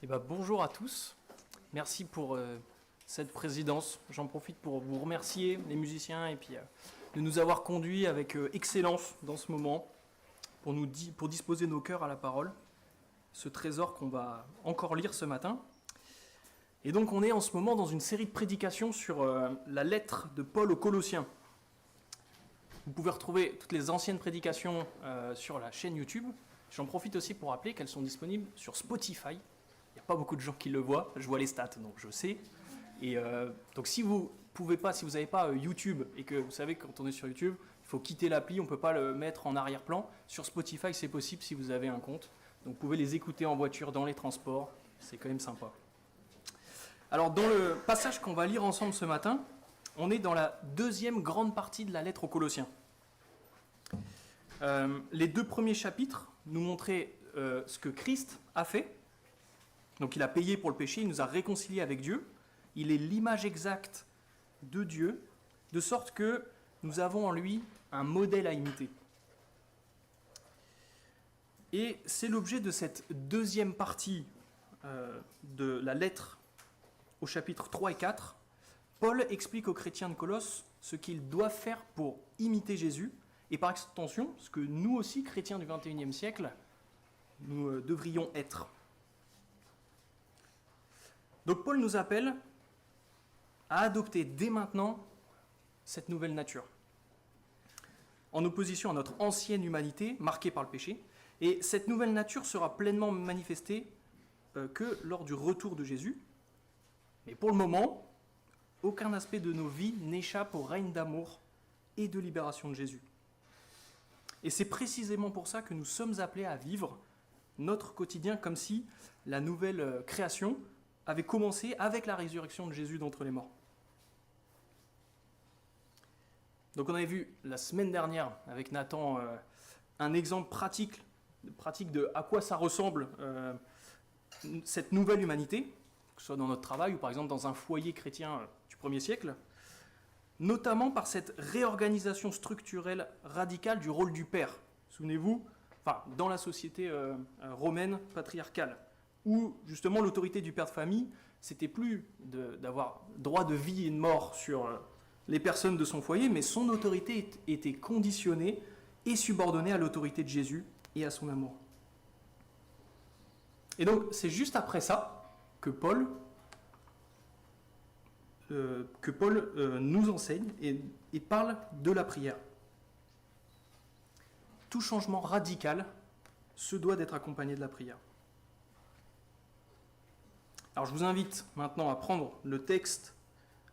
Bonjour à tous, merci pour cette présidence. J'en profite pour vous remercier, les musiciens, et puis de nous avoir conduits avec excellence dans ce moment pour disposer nos cœurs à la parole, ce trésor qu'on va encore lire ce matin. Et donc on est en ce moment dans une série de prédications sur la lettre de Paul aux Colossiens. Vous pouvez retrouver toutes les anciennes prédications sur la chaîne YouTube. J'en profite aussi pour rappeler qu'elles sont disponibles sur Spotify. Il n'y a pas beaucoup de gens qui le voient, je vois les stats, donc je sais. Et donc si vous n'avez pas YouTube et que vous savez que quand on est sur YouTube, il faut quitter l'appli, on ne peut pas le mettre en arrière-plan. Sur Spotify, c'est possible si vous avez un compte. Donc vous pouvez les écouter en voiture, dans les transports, c'est quand même sympa. Alors dans le passage qu'on va lire ensemble ce matin, on est dans la deuxième grande partie de la lettre aux Colossiens. Les deux premiers chapitres nous montraient ce que Christ a fait. Donc il a payé pour le péché, il nous a réconciliés avec Dieu. Il est l'image exacte de Dieu, de sorte que nous avons en lui un modèle à imiter. Et c'est l'objet de cette deuxième partie de la lettre au chapitre 3 et 4. Paul explique aux chrétiens de Colosse ce qu'ils doivent faire pour imiter Jésus, et par extension, ce que nous aussi, chrétiens du XXIe siècle, nous devrions être. Donc Paul nous appelle à adopter dès maintenant cette nouvelle nature, en opposition à notre ancienne humanité marquée par le péché. Et cette nouvelle nature sera pleinement manifestée que lors du retour de Jésus. Mais pour le moment, aucun aspect de nos vies n'échappe au règne d'amour et de libération de Jésus. Et c'est précisément pour ça que nous sommes appelés à vivre notre quotidien comme si la nouvelle création avait commencé avec la résurrection de Jésus d'entre les morts. Donc on avait vu la semaine dernière avec Nathan un exemple pratique de à quoi ça ressemble cette nouvelle humanité, que ce soit dans notre travail ou par exemple dans un foyer chrétien du 1er siècle, notamment par cette réorganisation structurelle radicale du rôle du père. Souvenez-vous, dans la société romaine patriarcale, où justement l'autorité du père de famille, c'était plus d'avoir droit de vie et de mort sur les personnes de son foyer, mais son autorité était conditionnée et subordonnée à l'autorité de Jésus et à son amour. Et donc c'est juste après ça que Paul nous enseigne et parle de la prière. Tout changement radical se doit d'être accompagné de la prière. Alors je vous invite maintenant à prendre le texte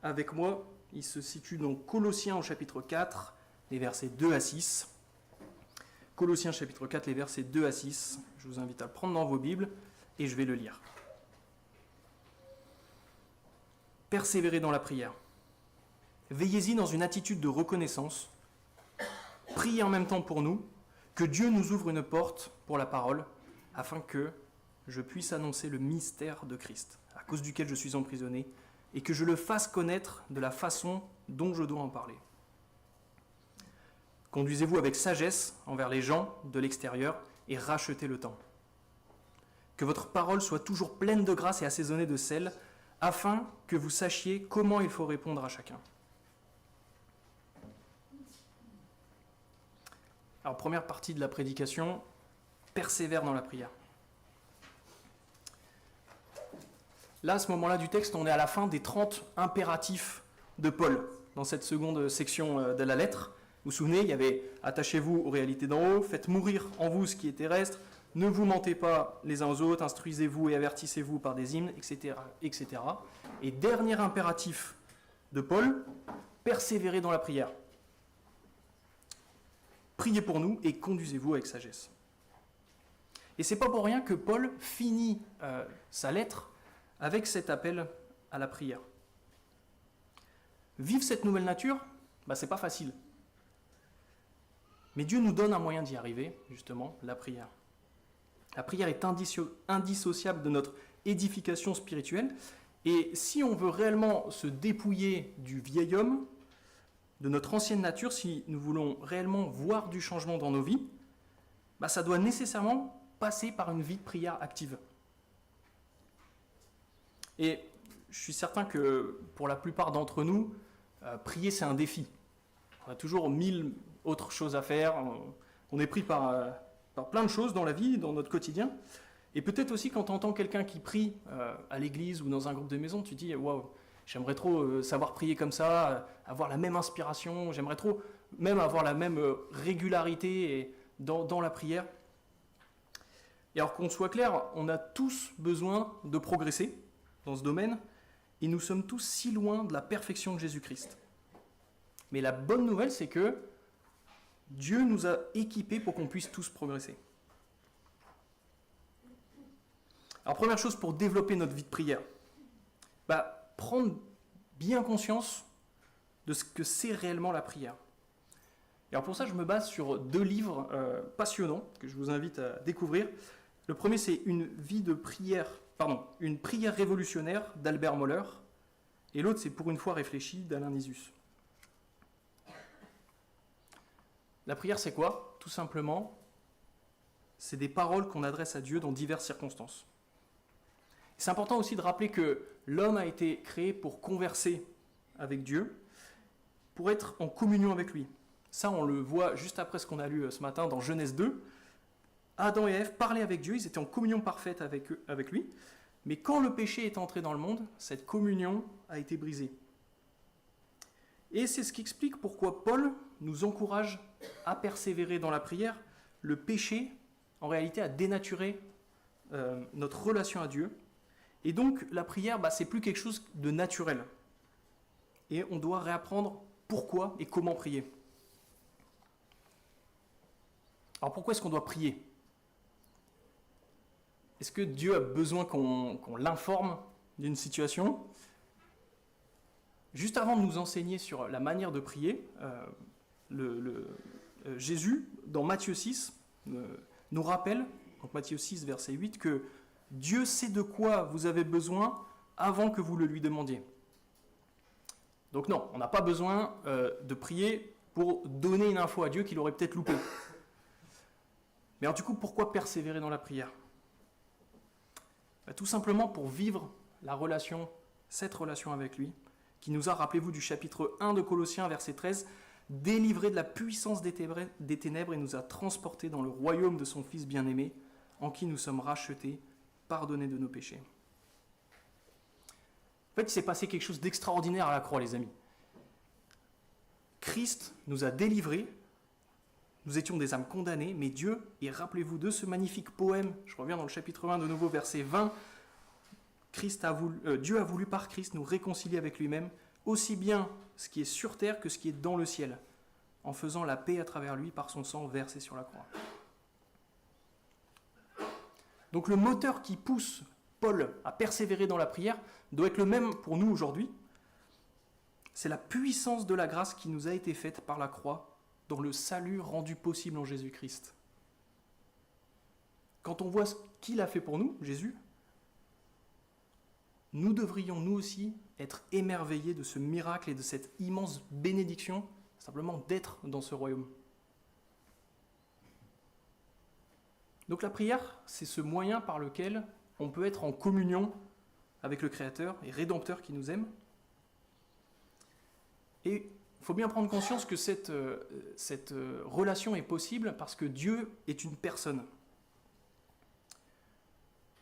avec moi. Il se situe dans Colossiens au chapitre 4, les versets 2 à 6. Colossiens chapitre 4, les versets 2 à 6. Je vous invite à le prendre dans vos Bibles et je vais le lire. Persévérez dans la prière. Veillez-y dans une attitude de reconnaissance. Priez en même temps pour nous, que Dieu nous ouvre une porte pour la parole, afin que je puisse annoncer le mystère de Christ, à cause duquel je suis emprisonné, et que je le fasse connaître de la façon dont je dois en parler. Conduisez-vous avec sagesse envers les gens de l'extérieur et rachetez le temps. Que votre parole soit toujours pleine de grâce et assaisonnée de sel, afin que vous sachiez comment il faut répondre à chacun. Alors, première partie de la prédication, persévère dans la prière. Là, à ce moment-là du texte, on est à la fin des 30 impératifs de Paul, dans cette seconde section de la lettre. Vous vous souvenez, il y avait « Attachez-vous aux réalités d'en haut, faites mourir en vous ce qui est terrestre, ne vous mentez pas les uns aux autres, instruisez-vous et avertissez-vous par des hymnes, etc. etc. » Et dernier impératif de Paul, persévérez dans la prière. Priez pour nous et conduisez-vous avec sagesse. Et c'est pas pour rien que Paul finit sa lettre avec cet appel à la prière. Vivre cette nouvelle nature, c'est pas facile. Mais Dieu nous donne un moyen d'y arriver, justement, la prière. La prière est indissociable de notre édification spirituelle. Et si on veut réellement se dépouiller du vieil homme, de notre ancienne nature, si nous voulons réellement voir du changement dans nos vies, ça doit nécessairement passer par une vie de prière active. Et je suis certain que pour la plupart d'entre nous, prier c'est un défi. On a toujours 1000 autres choses à faire, on est pris par plein de choses dans la vie, dans notre quotidien. Et peut-être aussi quand tu entends quelqu'un qui prie à l'église ou dans un groupe de maison, tu te dis « Waouh, j'aimerais trop savoir prier comme ça, avoir la même inspiration, j'aimerais trop même avoir la même régularité dans la prière. » Et alors qu'on soit clair, on a tous besoin de progresser dans ce domaine, et nous sommes tous si loin de la perfection de Jésus-Christ. Mais la bonne nouvelle, c'est que Dieu nous a équipés pour qu'on puisse tous progresser. Alors première chose pour développer notre vie de prière, prendre bien conscience de ce que c'est réellement la prière. Et alors pour ça, je me base sur 2 livres passionnants que je vous invite à découvrir. Le premier, c'est Une prière révolutionnaire d'Albert Mohler, et l'autre, c'est Pour une foi réfléchie d'Alain Nisus. La prière, c'est quoi? Tout simplement, c'est des paroles qu'on adresse à Dieu dans diverses circonstances. C'est important aussi de rappeler que l'homme a été créé pour converser avec Dieu, pour être en communion avec lui. Ça, on le voit juste après ce qu'on a lu ce matin dans Genèse 2. Adam et Ève parlaient avec Dieu, ils étaient en communion parfaite avec lui. Mais quand le péché est entré dans le monde, cette communion a été brisée. Et c'est ce qui explique pourquoi Paul nous encourage à persévérer dans la prière. Le péché, en réalité, a dénaturé notre relation à Dieu. Et donc, la prière, c'est plus quelque chose de naturel. Et on doit réapprendre pourquoi et comment prier. Alors, pourquoi est-ce qu'on doit prier? Est-ce que Dieu a besoin qu'on l'informe d'une situation? Juste avant de nous enseigner sur la manière de prier, Jésus, dans Matthieu 6, nous rappelle, donc Matthieu 6, verset 8, que Dieu sait de quoi vous avez besoin avant que vous le lui demandiez. Donc non, on n'a pas besoin de prier pour donner une info à Dieu qu'il aurait peut-être loupée. Mais alors du coup, pourquoi persévérer dans la prière? Tout simplement pour vivre cette relation avec lui, qui nous a, rappelez-vous du chapitre 1 de Colossiens, verset 13, délivré de la puissance des ténèbres et nous a transportés dans le royaume de son Fils bien-aimé, en qui nous sommes rachetés, pardonnés de nos péchés. En fait, il s'est passé quelque chose d'extraordinaire à la croix, les amis. Christ nous a délivrés, nous étions des âmes condamnées, mais Dieu, et rappelez-vous de ce magnifique poème, je reviens dans le chapitre 1 de nouveau, verset 20, Dieu a voulu par Christ nous réconcilier avec lui-même, aussi bien ce qui est sur terre que ce qui est dans le ciel, en faisant la paix à travers lui par son sang versé sur la croix. Donc le moteur qui pousse Paul à persévérer dans la prière doit être le même pour nous aujourd'hui. C'est la puissance de la grâce qui nous a été faite par la croix dans le salut rendu possible en Jésus-Christ. Quand on voit ce qu'il a fait pour nous, Jésus, nous devrions nous aussi être émerveillés de ce miracle et de cette immense bénédiction, simplement d'être dans ce royaume. Donc la prière, c'est ce moyen par lequel on peut être en communion avec le Créateur et Rédempteur qui nous aime. Et il faut bien prendre conscience que cette relation est possible parce que Dieu est une personne.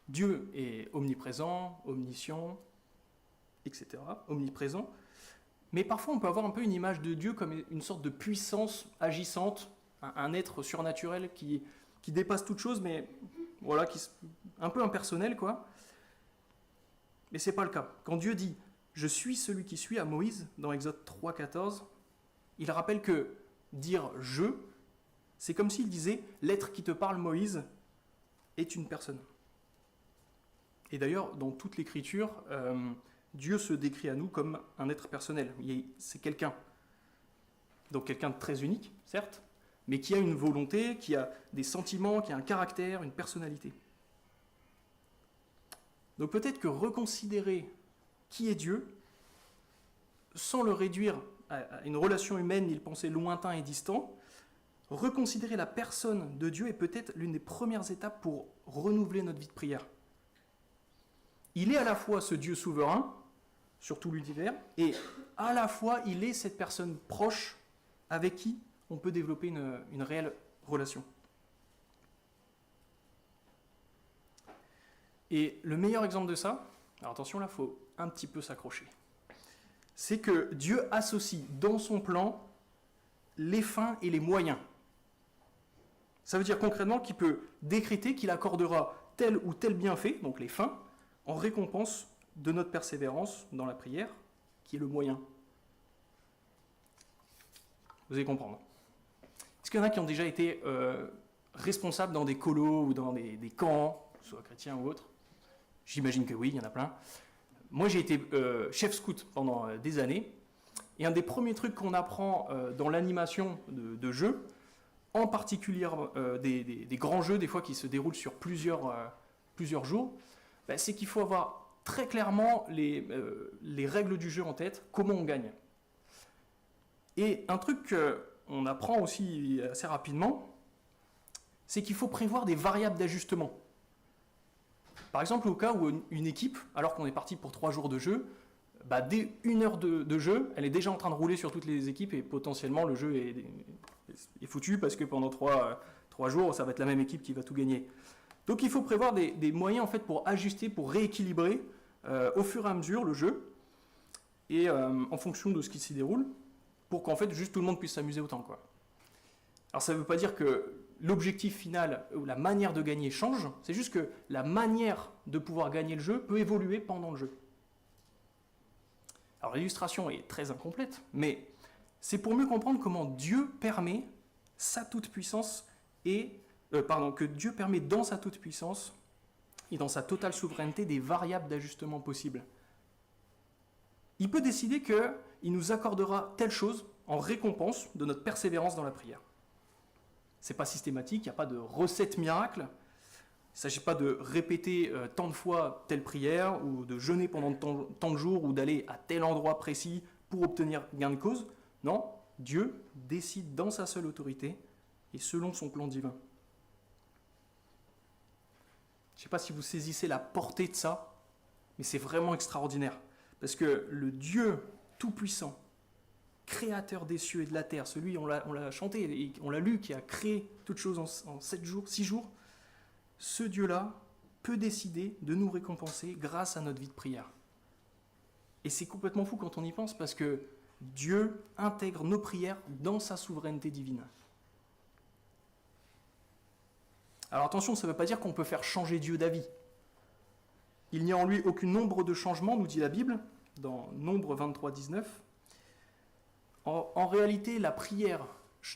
Dieu est omniprésent, omniscient, etc., omniprésent. Mais parfois, on peut avoir un peu une image de Dieu comme une sorte de puissance agissante, un être surnaturel qui dépasse toute chose, mais voilà, un peu impersonnel, quoi. Mais c'est pas le cas. Quand Dieu dit « Je suis celui qui suis » à Moïse, dans Exode 3, 14, il rappelle que dire « je », c'est comme s'il disait « L'être qui te parle, Moïse, est une personne ». Et d'ailleurs, dans toute l'Écriture, Dieu se décrit à nous comme un être personnel. C'est quelqu'un. Donc quelqu'un de très unique, certes, mais qui a une volonté, qui a des sentiments, qui a un caractère, une personnalité. Donc peut-être que reconsidérer qui est Dieu, sans le réduire à une relation humaine ni le penser lointain et distant, reconsidérer la personne de Dieu est peut-être l'une des premières étapes pour renouveler notre vie de prière. il est à la fois ce Dieu souverain sur tout l'univers, et à la fois il est cette personne proche avec qui on peut développer une réelle relation. Et le meilleur exemple de ça, alors attention là, il faut un petit peu s'accrocher, c'est que Dieu associe dans son plan les fins et les moyens. Ça veut dire concrètement qu'il peut décréter qu'il accordera tel ou tel bienfait, donc les fins, en récompense de notre persévérance dans la prière, qui est le moyen. Vous allez comprendre. Est-ce qu'il y en a qui ont déjà été responsables dans des colos ou dans des camps, soit chrétiens ou autres? J'imagine que oui, il y en a plein. Moi, j'ai été chef scout pendant des années, et un des premiers trucs qu'on apprend dans l'animation de jeux, en particulier des grands jeux, des fois qui se déroulent sur plusieurs jours, c'est qu'il faut avoir très clairement les règles du jeu en tête, comment on gagne. Et un truc qu'on apprend aussi assez rapidement, c'est qu'il faut prévoir des variables d'ajustement. Par exemple, au cas où une équipe, alors qu'on est parti pour 3 jours de jeu, dès 1 heure de jeu, elle est déjà en train de rouler sur toutes les équipes et potentiellement le jeu est foutu parce que pendant 3 jours, ça va être la même équipe qui va tout gagner. Donc il faut prévoir des moyens en fait, pour ajuster, pour rééquilibrer au fur et à mesure le jeu et en fonction de ce qui s'y déroule pour qu'en fait juste tout le monde puisse s'amuser autant, quoi. Alors ça ne veut pas dire que l'objectif final ou la manière de gagner change, c'est juste que la manière de pouvoir gagner le jeu peut évoluer pendant le jeu. Alors l'illustration est très incomplète, mais c'est pour mieux comprendre comment Dieu permet sa toute-puissance que Dieu permet dans sa toute-puissance et dans sa totale souveraineté des variables d'ajustement possibles. Il peut décider qu'il nous accordera telle chose en récompense de notre persévérance dans la prière. C'est pas systématique, il n'y a pas de recette miracle. Il ne s'agit pas de répéter tant de fois telle prière ou de jeûner pendant tant de jours ou d'aller à tel endroit précis pour obtenir gain de cause. Non, Dieu décide dans sa seule autorité et selon son plan divin. Je ne sais pas si vous saisissez la portée de ça, mais c'est vraiment extraordinaire. Parce que le Dieu tout-puissant, créateur des cieux et de la terre, celui, on l'a chanté, et on l'a lu, qui a créé toutes choses en 7 jours, 6 jours, ce Dieu-là peut décider de nous récompenser grâce à notre vie de prière. Et c'est complètement fou quand on y pense, parce que Dieu intègre nos prières dans sa souveraineté divine. Alors attention, ça ne veut pas dire qu'on peut faire changer Dieu d'avis. Il n'y a en lui aucun nombre de changements, nous dit la Bible, dans Nombre 23, 19. En réalité, la prière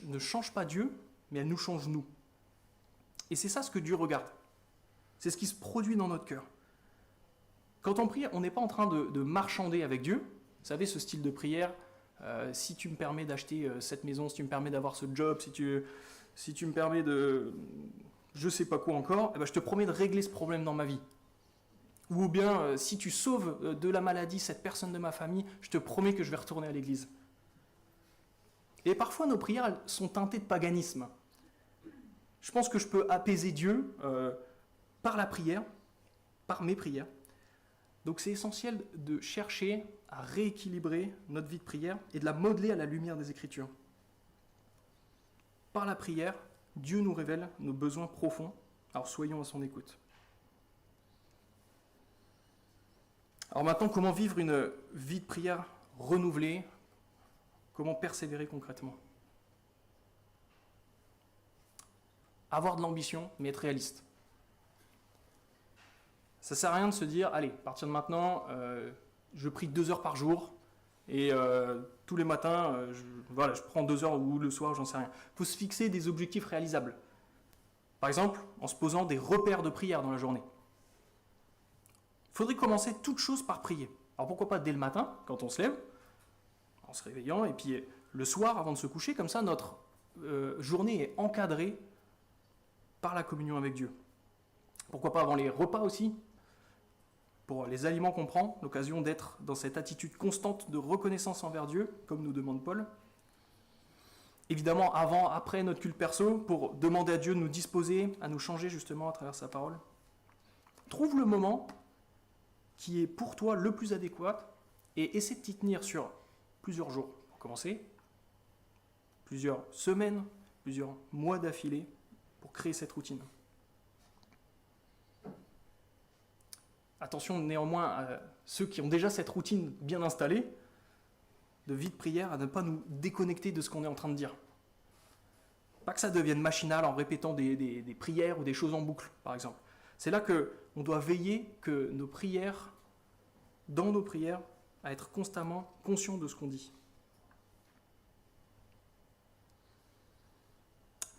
ne change pas Dieu, mais elle nous change nous. Et c'est ça ce que Dieu regarde. C'est ce qui se produit dans notre cœur. Quand on prie, on n'est pas en train de marchander avec Dieu. Vous savez, ce style de prière, si tu me permets d'acheter cette maison, si tu me permets d'avoir ce job, si tu me permets de... je sais pas quoi encore, je te promets de régler ce problème dans ma vie. Ou bien, si tu sauves de la maladie cette personne de ma famille, je te promets que je vais retourner à l'église. Et parfois, nos prières elles sont teintées de paganisme. Je pense que je peux apaiser Dieu par la prière, par mes prières. Donc c'est essentiel de chercher à rééquilibrer notre vie de prière et de la modeler à la lumière des Écritures. Par la prière, Dieu nous révèle nos besoins profonds, alors soyons à son écoute. Alors maintenant, comment vivre une vie de prière renouvelée? Comment persévérer concrètement? Avoir de l'ambition, mais être réaliste. Ça ne sert à rien de se dire, allez, à partir de maintenant, je prie 2 heures par jour, et tous les matins, je prends 2 heures, ou le soir, j'en sais rien. Il faut se fixer des objectifs réalisables. Par exemple, en se posant des repères de prière dans la journée. Il faudrait commencer toute chose par prier. Alors pourquoi pas dès le matin, quand on se lève, en se réveillant, et puis le soir, avant de se coucher, comme ça, notre journée est encadrée par la communion avec Dieu. Pourquoi pas avant les repas aussi, pour les aliments qu'on prend, l'occasion d'être dans cette attitude constante de reconnaissance envers Dieu, comme nous demande Paul. Évidemment, avant, après notre culte perso, pour demander à Dieu de nous disposer, à nous changer justement à travers sa parole. Trouve le moment qui est pour toi le plus adéquat et essaie de t'y tenir sur plusieurs jours pour commencer, plusieurs semaines, plusieurs mois d'affilée pour créer cette routine. Attention néanmoins à ceux qui ont déjà cette routine bien installée, de vie de prière, à ne pas nous déconnecter de ce qu'on est en train de dire. Pas que ça devienne machinal en répétant des prières ou des choses en boucle, par exemple. C'est là qu'on doit veiller que nos prières, dans nos prières, à être constamment conscients de ce qu'on dit.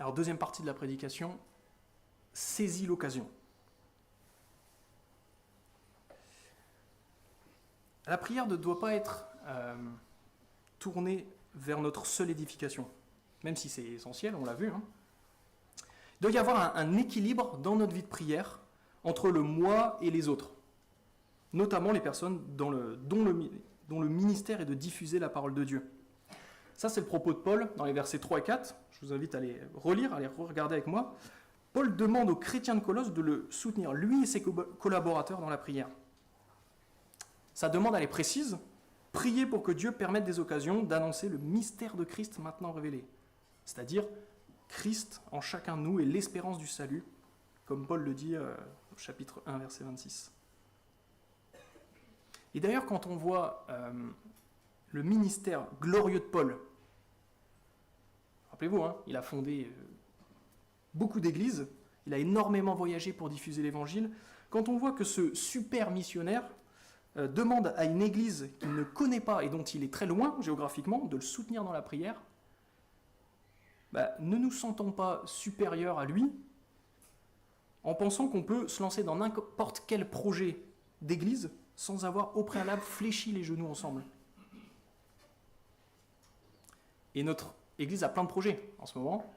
Alors, deuxième partie de la prédication, saisis l'occasion. La prière ne doit pas être tournée vers notre seule édification, même si c'est essentiel, on l'a vu. Il doit y avoir un équilibre dans notre vie de prière entre le moi et les autres, notamment les personnes dont le ministère est de diffuser la parole de Dieu. Ça, c'est le propos de Paul dans les versets 3 et 4. Je vous invite à les relire, à les regarder avec moi. Paul demande aux chrétiens de Colosse de le soutenir, lui et ses collaborateurs, dans la prière. Sa demande, elle est précise. Priez pour que Dieu permette des occasions d'annoncer le mystère de Christ maintenant révélé. C'est-à-dire, Christ en chacun de nous est l'espérance du salut, comme Paul le dit au chapitre 1, verset 26. Et d'ailleurs, quand on voit le ministère glorieux de Paul, rappelez-vous, il a fondé beaucoup d'églises, il a énormément voyagé pour diffuser l'évangile. Quand on voit que ce super missionnaire demande à une église qu'il ne connaît pas et dont il est très loin géographiquement de le soutenir dans la prière, ne nous sentons pas supérieurs à lui en pensant qu'on peut se lancer dans n'importe quel projet d'église sans avoir au préalable fléchi les genoux ensemble. Et notre église a plein de projets en ce moment.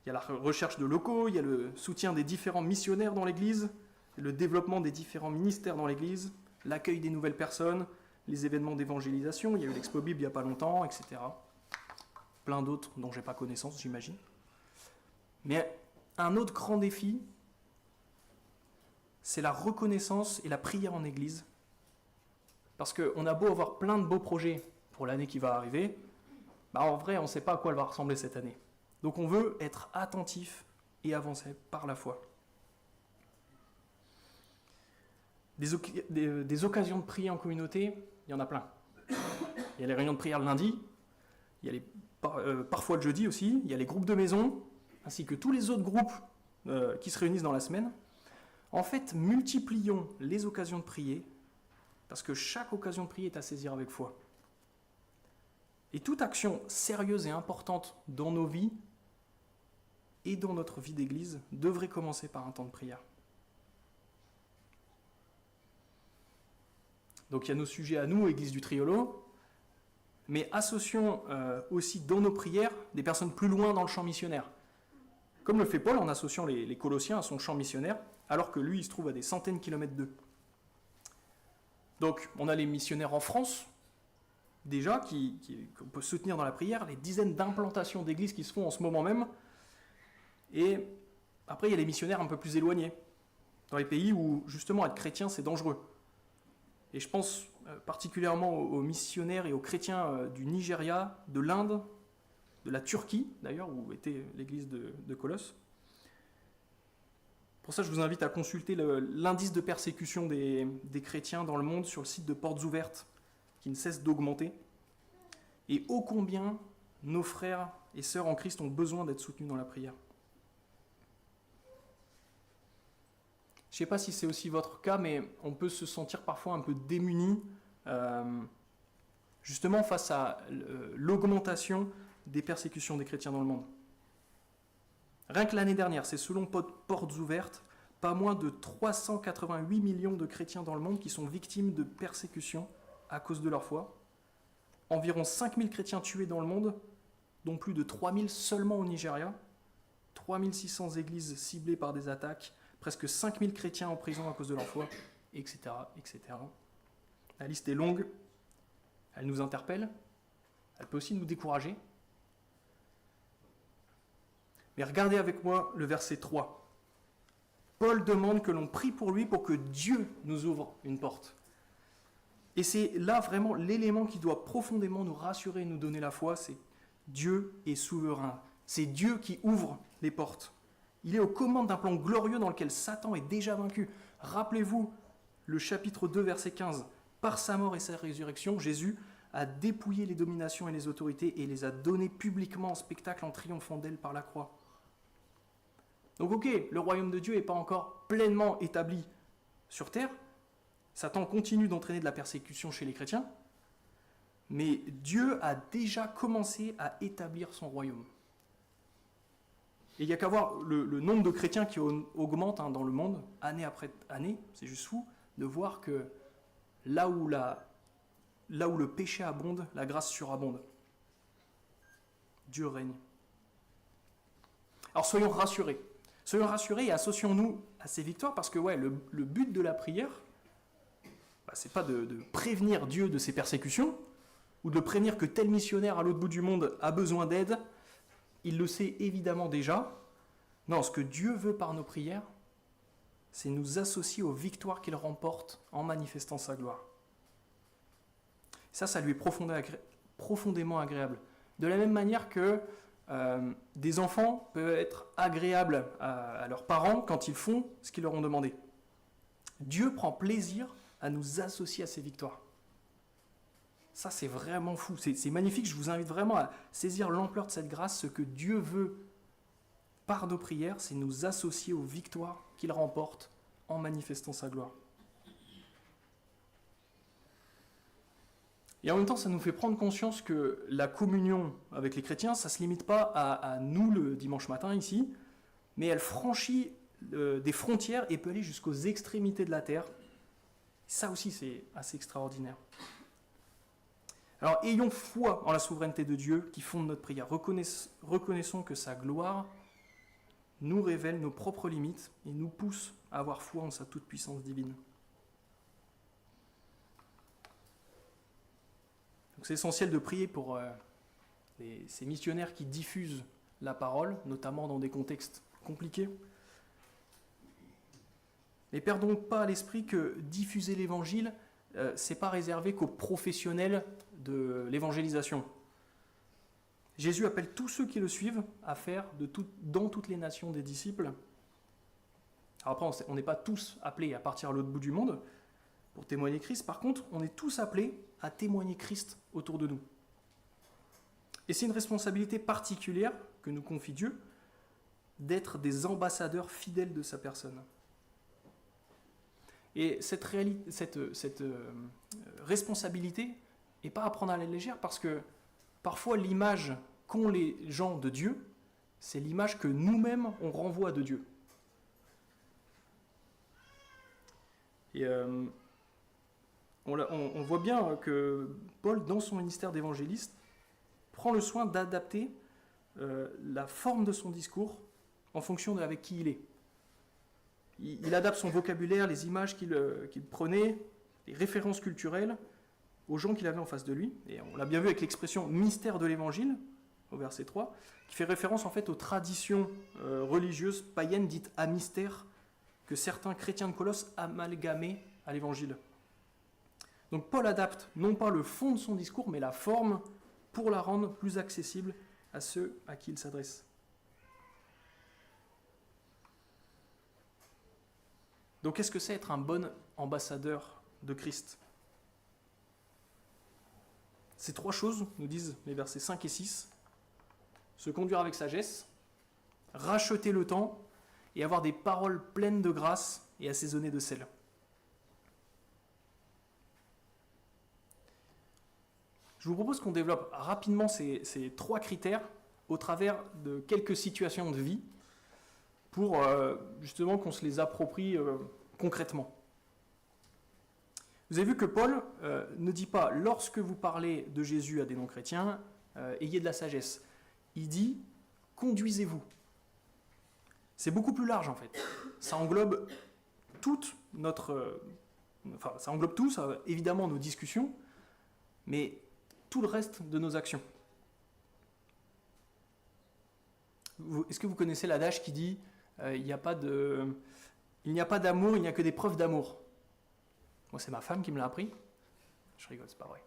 Il y a la recherche de locaux, il y a le soutien des différents missionnaires dans l'église, le développement des différents ministères dans l'église, l'accueil des nouvelles personnes, les événements d'évangélisation, il y a eu l'Expo Bible il n'y a pas longtemps, etc. Plein d'autres dont je n'ai pas connaissance, j'imagine. Mais un autre grand défi, c'est la reconnaissance et la prière en église. Parce qu'on a beau avoir plein de beaux projets pour l'année qui va arriver, en vrai, on ne sait pas à quoi elle va ressembler cette année. Donc on veut être attentif et avancer par la foi. Des occasions de prier en communauté, il y en a plein. Il y a les réunions de prière le lundi, il y a parfois le jeudi aussi, il y a les groupes de maison, ainsi que tous les autres groupes qui se réunissent dans la semaine. En fait, multiplions les occasions de prier, parce que chaque occasion de prier est à saisir avec foi. Et toute action sérieuse et importante dans nos vies et dans notre vie d'église devrait commencer par un temps de prière. Donc il y a nos sujets à nous, Église du Triolo, mais associons aussi dans nos prières des personnes plus loin dans le champ missionnaire. Comme le fait Paul en associant les Colossiens à son champ missionnaire, alors que lui, il se trouve à des centaines de kilomètres d'eux. Donc on a les missionnaires en France, déjà, qu'on peut soutenir dans la prière, les dizaines d'implantations d'églises qui se font en ce moment même. Et après, il y a les missionnaires un peu plus éloignés, dans les pays où, justement, être chrétien, c'est dangereux. Et je pense particulièrement aux missionnaires et aux chrétiens du Nigeria, de l'Inde, de la Turquie, d'ailleurs, où était l'église de Colosse. Pour ça, je vous invite à consulter l'indice de persécution des chrétiens dans le monde sur le site de Portes Ouvertes, qui ne cesse d'augmenter. Et ô combien nos frères et sœurs en Christ ont besoin d'être soutenus dans la prière. Je ne sais pas si c'est aussi votre cas, mais on peut se sentir parfois un peu démuni, justement face à l'augmentation des persécutions des chrétiens dans le monde. Rien que l'année dernière, c'est selon Portes Ouvertes, pas moins de 388 millions de chrétiens dans le monde qui sont victimes de persécutions à cause de leur foi. Environ 5000 chrétiens tués dans le monde, dont plus de 3000 seulement au Nigeria. 3600 églises ciblées par des attaques, presque 5000 chrétiens en prison à cause de leur foi, etc., etc. La liste est longue, elle nous interpelle, elle peut aussi nous décourager. Mais regardez avec moi le verset 3. Paul demande que l'on prie pour lui pour que Dieu nous ouvre une porte. Et c'est là vraiment l'élément qui doit profondément nous rassurer et nous donner la foi, c'est Dieu est souverain. C'est Dieu qui ouvre les portes. Il est aux commandes d'un plan glorieux dans lequel Satan est déjà vaincu. Rappelez-vous le chapitre 2, verset 15. Par sa mort et sa résurrection, Jésus a dépouillé les dominations et les autorités et les a données publiquement en spectacle en triomphant d'elles par la croix. Donc ok, le royaume de Dieu n'est pas encore pleinement établi sur terre. Satan continue d'entraîner de la persécution chez les chrétiens. Mais Dieu a déjà commencé à établir son royaume. Et il n'y a qu'à voir le nombre de chrétiens qui augmente dans le monde, année après année. C'est juste fou de voir que là où le péché abonde, la grâce surabonde. Dieu règne. Alors soyons rassurés. Soyons rassurés et associons-nous à ces victoires parce que le but de la prière, c'est pas de prévenir Dieu de ses persécutions ou de le prévenir que tel missionnaire à l'autre bout du monde a besoin d'aide. Il le sait évidemment déjà. Non, ce que Dieu veut par nos prières, c'est nous associer aux victoires qu'il remporte en manifestant sa gloire. Ça lui est profondément agréable. De la même manière que des enfants peuvent être agréables à leurs parents quand ils font ce qu'ils leur ont demandé. Dieu prend plaisir à nous associer à ses victoires. Ça, c'est vraiment fou. C'est magnifique. Je vous invite vraiment à saisir l'ampleur de cette grâce. Ce que Dieu veut par nos prières, c'est nous associer aux victoires qu'il remporte en manifestant sa gloire. Et en même temps, ça nous fait prendre conscience que la communion avec les chrétiens, ça ne se limite pas à nous le dimanche matin ici, mais elle franchit des frontières et peut aller jusqu'aux extrémités de la terre. Ça aussi, c'est assez extraordinaire. Alors, ayons foi en la souveraineté de Dieu qui fonde notre prière. Reconnaissons que sa gloire nous révèle nos propres limites et nous pousse à avoir foi en sa toute-puissance divine. Donc, c'est essentiel de prier pour ces missionnaires qui diffusent la parole, notamment dans des contextes compliqués. Mais perdons pas à l'esprit que diffuser l'évangile, c'est pas réservé qu'aux professionnels de l'évangélisation. Jésus appelle tous ceux qui le suivent à faire dans toutes les nations des disciples. Alors après, on n'est pas tous appelés à partir à l'autre bout du monde pour témoigner Christ. Par contre, on est tous appelés à témoigner Christ autour de nous. Et c'est une responsabilité particulière que nous confie Dieu d'être des ambassadeurs fidèles de sa personne. Et cette responsabilité n'est pas à prendre à la légère parce que parfois l'image qu'ont les gens de Dieu, c'est l'image que nous-mêmes on renvoie de Dieu. Et on voit bien que Paul, dans son ministère d'évangéliste, prend le soin d'adapter la forme de son discours en fonction avec qui il est. Il adapte son vocabulaire, les images qu'il prenait, les références culturelles aux gens qu'il avait en face de lui. Et on l'a bien vu avec l'expression « mystère de l'Évangile », au verset 3, qui fait référence en fait aux traditions religieuses païennes dites à mystère que certains chrétiens de Colosse amalgamaient à l'Évangile. Donc Paul adapte non pas le fond de son discours, mais la forme pour la rendre plus accessible à ceux à qui il s'adresse. Donc qu'est-ce que c'est être un bon ambassadeur de Christ ? Ces trois choses, nous disent les versets 5 et 6, se conduire avec sagesse, racheter le temps et avoir des paroles pleines de grâce et assaisonnées de sel. Je vous propose qu'on développe rapidement ces trois critères au travers de quelques situations de vie pour justement qu'on se les approprie concrètement. Vous avez vu que Paul ne dit pas, lorsque vous parlez de Jésus à des non-chrétiens, ayez de la sagesse. Il dit, conduisez-vous. C'est beaucoup plus large en fait. Ça englobe ça englobe tout, ça, évidemment nos discussions, mais tout le reste de nos actions. Est-ce que vous connaissez l'adage qui dit il n'y a pas de Il n'y a pas d'amour, il n'y a que des preuves d'amour. Moi, c'est ma femme qui me l'a appris. Je rigole, c'est pas vrai.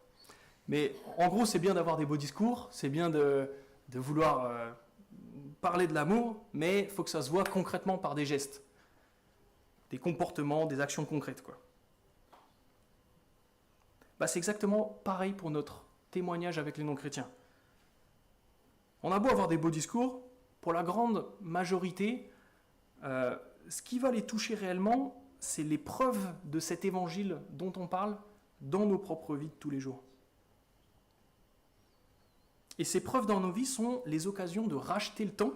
Mais en gros, c'est bien d'avoir des beaux discours, c'est bien de vouloir parler de l'amour, mais il faut que ça se voit concrètement par des gestes, des comportements, des actions concrètes, quoi. C'est exactement pareil pour notre témoignage avec les non-chrétiens. On a beau avoir des beaux discours, pour la grande majorité, ce qui va les toucher réellement, c'est les preuves de cet évangile dont on parle dans nos propres vies de tous les jours. Et ces preuves dans nos vies sont les occasions de racheter le temps,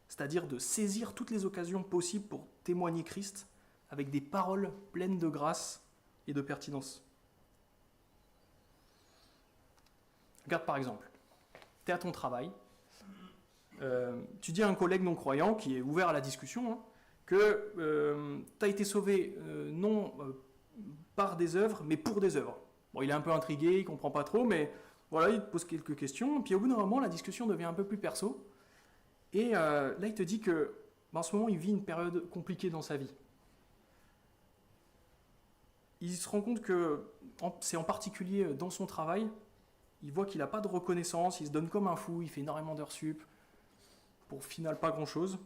c'est-à-dire de saisir toutes les occasions possibles pour témoigner Christ avec des paroles pleines de grâce et de pertinence. Regarde par exemple, tu es à ton travail, tu dis à un collègue non-croyant qui est ouvert à la discussion que tu as été sauvé non par des œuvres, mais pour des œuvres. Bon, il est un peu intrigué, il ne comprend pas trop, mais voilà, il te pose quelques questions, et puis au bout d'un moment, la discussion devient un peu plus perso, et là, il te dit que en ce moment, il vit une période compliquée dans sa vie. Il se rend compte que c'est en particulier dans son travail, il voit qu'il n'a pas de reconnaissance, il se donne comme un fou, il fait énormément d'heures sup, pour au final pas grand-chose.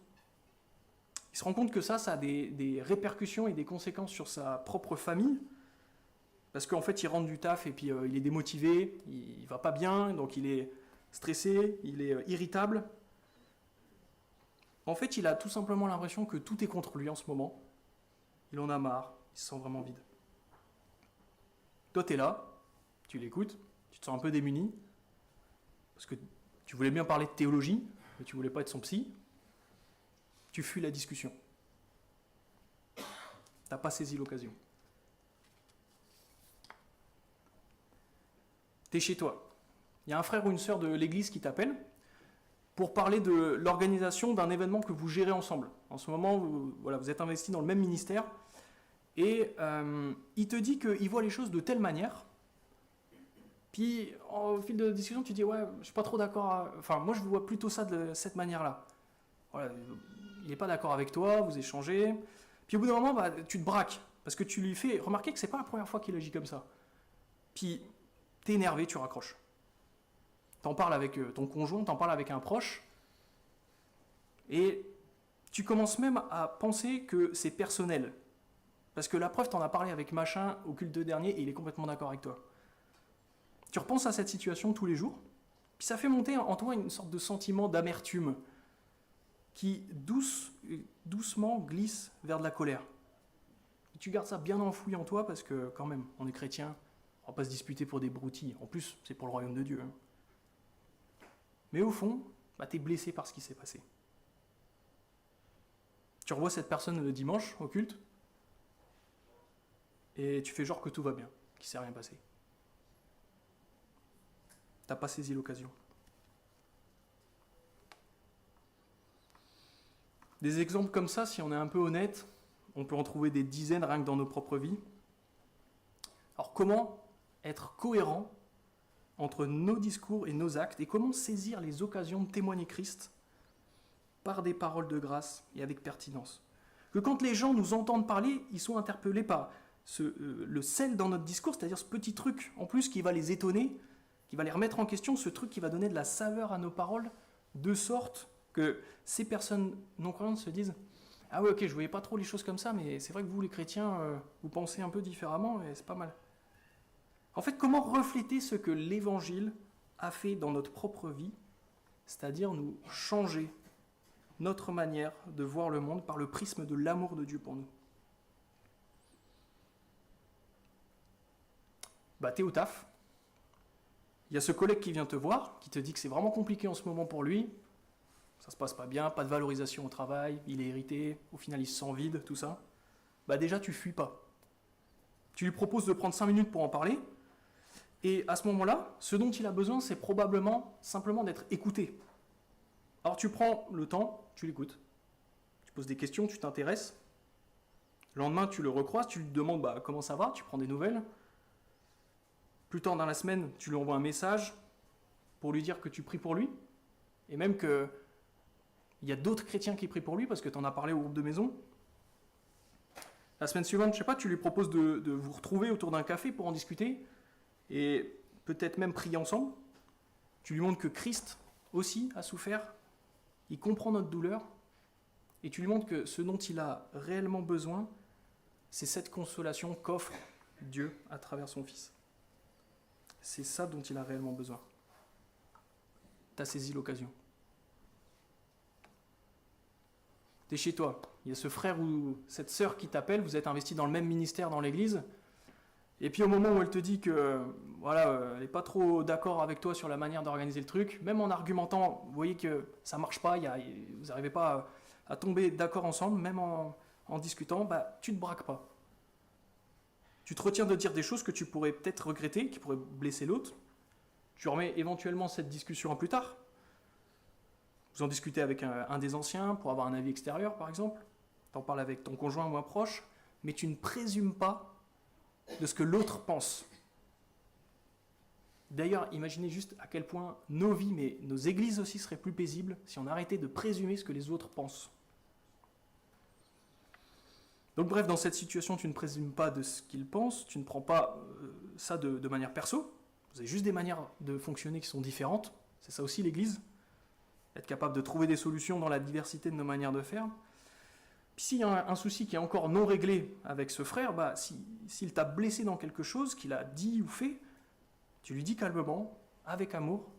Il se rend compte que ça a des répercussions et des conséquences sur sa propre famille, parce qu'en fait, il rentre du taf et puis il est démotivé, il va pas bien, donc il est stressé, il est irritable. En fait, il a tout simplement l'impression que tout est contre lui en ce moment. Il en a marre, il se sent vraiment vide. Toi, tu es là, tu l'écoutes, tu te sens un peu démuni, parce que tu voulais bien parler de théologie, mais tu voulais pas être son psy. Tu fuis la discussion. Tu n'as pas saisi l'occasion. Tu es chez toi. Il y a un frère ou une sœur de l'église qui t'appelle pour parler de l'organisation d'un événement que vous gérez ensemble. En ce moment, vous êtes investis dans le même ministère et il te dit qu'il voit les choses de telle manière. Puis, au fil de la discussion, tu dis « Ouais, je ne suis pas trop d'accord. Enfin, moi, je vois plutôt ça de cette manière-là. » Voilà, il n'est pas d'accord avec toi, vous échangez. Puis, au bout d'un moment, tu te braques parce que tu lui fais remarquer que ce n'est pas la première fois qu'il agit comme ça. Puis, tu es énervé, tu raccroches. Tu en parles avec ton conjoint, tu en parles avec un proche. Et tu commences même à penser que c'est personnel. Parce que la preuve, tu en as parlé avec machin au culte dernier et il est complètement d'accord avec toi. Tu repenses à cette situation tous les jours, puis ça fait monter en toi une sorte de sentiment d'amertume qui doucement glisse vers de la colère. Et tu gardes ça bien enfoui en toi parce que quand même, on est chrétien, on va pas se disputer pour des broutilles. En plus, c'est pour le royaume de Dieu. Mais au fond, tu es blessé par ce qui s'est passé. Tu revois cette personne le dimanche au culte et tu fais genre que tout va bien, qu'il ne s'est rien passé. T'as pas saisi l'occasion. Des exemples comme ça, si on est un peu honnête, on peut en trouver des dizaines rien que dans nos propres vies. Alors comment être cohérent entre nos discours et nos actes et comment saisir les occasions de témoigner Christ par des paroles de grâce et avec pertinence. Que quand les gens nous entendent parler, ils sont interpellés par le sel dans notre discours, c'est-à-dire ce petit truc en plus qui va les étonner, qui va les remettre en question, ce truc qui va donner de la saveur à nos paroles, de sorte que ces personnes non-croyantes se disent « Ah ouais, ok, je voyais pas trop les choses comme ça, mais c'est vrai que vous, les chrétiens, vous pensez un peu différemment, et c'est pas mal. » En fait, comment refléter ce que l'Évangile a fait dans notre propre vie, c'est-à-dire nous changer notre manière de voir le monde par le prisme de l'amour de Dieu pour nous. T'es au taf, il y a ce collègue qui vient te voir, qui te dit que c'est vraiment compliqué en ce moment pour lui, ça se passe pas bien, pas de valorisation au travail, il est irrité, au final il se sent vide, tout ça. Déjà tu fuis pas. Tu lui proposes de prendre 5 minutes pour en parler, et à ce moment-là, ce dont il a besoin, c'est probablement simplement d'être écouté. Alors tu prends le temps, tu l'écoutes, tu poses des questions, tu t'intéresses, le lendemain tu le recroises, tu lui demandes comment ça va, tu prends des nouvelles. Plus tard dans la semaine, tu lui envoies un message pour lui dire que tu pries pour lui, et même qu'il y a d'autres chrétiens qui prient pour lui parce que tu en as parlé au groupe de maison. La semaine suivante, je sais pas, tu lui proposes de vous retrouver autour d'un café pour en discuter et peut-être même prier ensemble. Tu lui montres que Christ aussi a souffert, il comprend notre douleur et tu lui montres que ce dont il a réellement besoin, c'est cette consolation qu'offre Dieu à travers son Fils. C'est ça dont il a réellement besoin. Tu as saisi l'occasion. Tu es chez toi, il y a ce frère ou cette sœur qui t'appelle, vous êtes investi dans le même ministère dans l'église, et puis au moment où elle te dit que voilà, elle n'est pas trop d'accord avec toi sur la manière d'organiser le truc, même en argumentant, vous voyez que ça ne marche pas, vous n'arrivez pas à tomber d'accord ensemble, même en discutant, tu ne te braques pas. Tu te retiens de dire des choses que tu pourrais peut-être regretter, qui pourraient blesser l'autre. Tu remets éventuellement cette discussion à plus tard. Vous en discutez avec un des anciens pour avoir un avis extérieur, par exemple. Tu en parles avec ton conjoint moins proche, mais tu ne présumes pas de ce que l'autre pense. D'ailleurs, imaginez juste à quel point nos vies, mais nos églises aussi seraient plus paisibles si on arrêtait de présumer ce que les autres pensent. Donc bref, dans cette situation, tu ne présumes pas de ce qu'ils pensent, tu ne prends pas ça de manière perso, vous avez juste des manières de fonctionner qui sont différentes, c'est ça aussi l'église, être capable de trouver des solutions dans la diversité de nos manières de faire. Puis s'il y a un souci qui est encore non réglé avec ce frère, s'il t'a blessé dans quelque chose qu'il a dit ou fait, tu lui dis calmement, avec amour,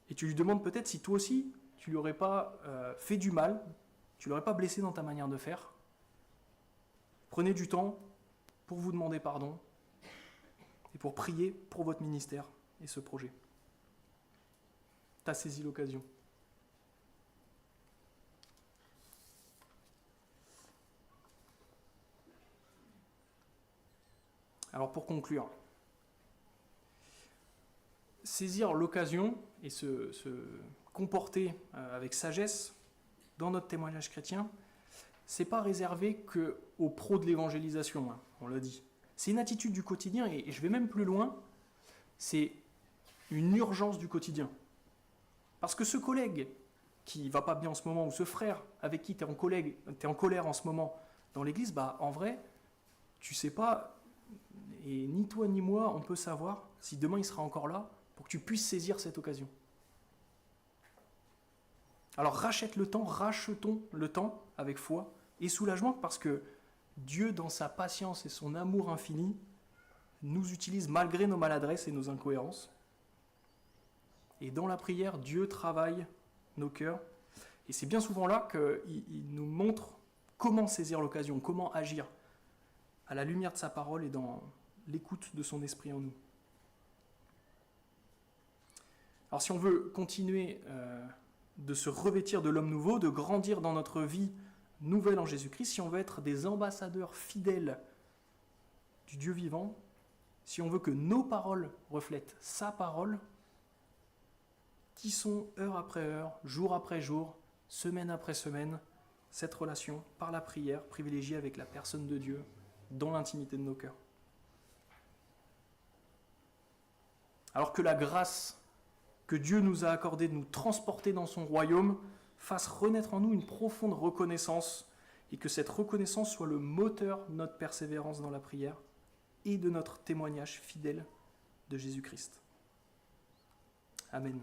et tu lui demandes peut-être si toi aussi, tu lui aurais pas fait du mal, tu l'aurais pas blessé dans ta manière de faire. Prenez du temps pour vous demander pardon et pour prier pour votre ministère et ce projet. Tu as saisi l'occasion. Alors pour conclure, saisir l'occasion et se comporter avec sagesse dans notre témoignage chrétien, c'est pas réservé qu'aux pros de l'évangélisation, on l'a dit. C'est une attitude du quotidien et je vais même plus loin, c'est une urgence du quotidien. Parce que ce collègue qui va pas bien en ce moment, ou ce frère avec qui tu es en colère en ce moment dans l'église, en vrai, tu sais pas, et ni toi ni moi, on peut savoir si demain il sera encore là pour que tu puisses saisir cette occasion. Alors rachetons le temps avec foi et soulagement parce que Dieu, dans sa patience et son amour infini, nous utilise malgré nos maladresses et nos incohérences. Et dans la prière, Dieu travaille nos cœurs. Et c'est bien souvent là qu'il nous montre comment saisir l'occasion, comment agir à la lumière de sa parole et dans l'écoute de son esprit en nous. Alors si on veut continuer de se revêtir de l'homme nouveau, de grandir dans notre vie nouvelle en Jésus-Christ, si on veut être des ambassadeurs fidèles du Dieu vivant, si on veut que nos paroles reflètent sa parole, tissons heure après heure, jour après jour, semaine après semaine, cette relation par la prière privilégiée avec la personne de Dieu dans l'intimité de nos cœurs. Alors que la grâce que Dieu nous a accordée de nous transporter dans son royaume fasse renaître en nous une profonde reconnaissance et que cette reconnaissance soit le moteur de notre persévérance dans la prière et de notre témoignage fidèle de Jésus-Christ. Amen.